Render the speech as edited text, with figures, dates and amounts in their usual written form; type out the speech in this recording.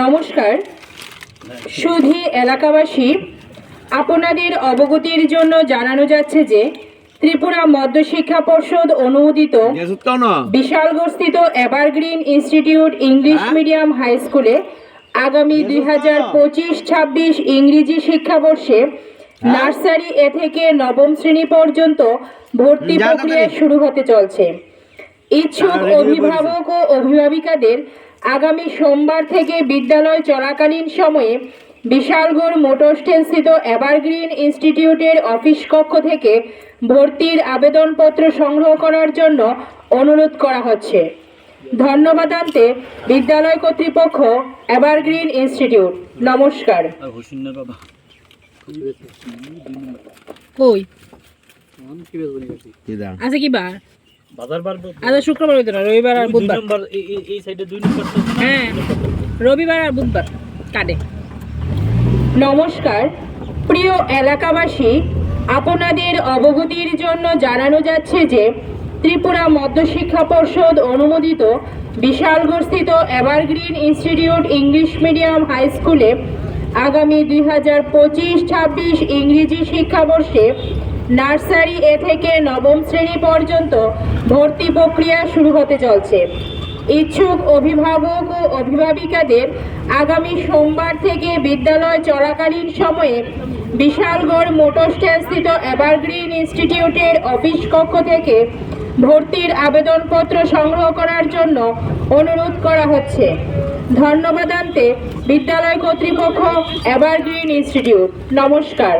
নমস্কার সুধী এলাকাবাসী, আপনাদের অবগতির জন্য জানানো যাচ্ছে যে ত্রিপুরা মধ্যশিক্ষা পর্ষদ অনুমোদিত বিশালগড়স্থিত Evergreen Institute English Medium High স্কুলে আগামী 2025-26 ইংরেজি শিক্ষাবর্ষে নার্সারি এ থেকে নবম শ্রেণী পর্যন্ত ভর্তি প্রক্রিয়া শুরু হতে চলছে। ইচ্ছুক অভিভাবক ও অভিভাবিকাদের আগামী সোমবার থেকে বিদ্যালয় চলাকালীন সময়ে বিশালগড় মোটর স্ট্যান্ডস্থিত এভারগ্রিন ইনস্টিটিউটের অফিস কক্ষ থেকে ভর্তির আবেদনপত্র সংগ্রহ করার জন্য অনুরোধ করা হচ্ছে। ধন্যবাদান্তে বিদ্যালয় কর্তৃপক্ষ, এভারগ্রিন ইনস্টিটিউট। নমস্কার। আচ্ছা কি বার? আচ্ছা শুক্রবার হইতো না, রবিবার আর বুধবার। এই সাইডে 2 নম্বর। হ্যাঁ, রবিবার আর বুধবার কাটে। নমস্কার প্রিয় এলাকাবাসী, আপনাদের অবগতির জন্য জানানো যাচ্ছে যে ত্রিপুরা মধ্যশিক্ষা পর্ষদ অনুমোদিত বিশালগড়স্থিত Evergreen Institute English Medium High স্কুলে আগামী 2025-26 ইংরেজি শিক্ষাবর্ষে নার্সারি এ থেকে নবম শ্রেণী পর্যন্ত ভর্তি প্রক্রিয়া শুরু হতে চলছে। ইচ্ছুক অভিভাবক ও অভিভাবিকাদের আগামী সোমবার থেকে বিদ্যালয় চলাকালীন সময়ে বিশালগড় মোটর স্ট্যান্ডস্থিত এভারগ্রিন ইনস্টিটিউটের অফিস কক্ষ থেকে ভর্তির আবেদনপত্র সংগ্রহ করার জন্য অনুরোধ করা হচ্ছে। ধন্যবাদান্তে বিদ্যালয় কর্তৃপক্ষ, এভারগ্রিন ইনস্টিটিউট। নমস্কার।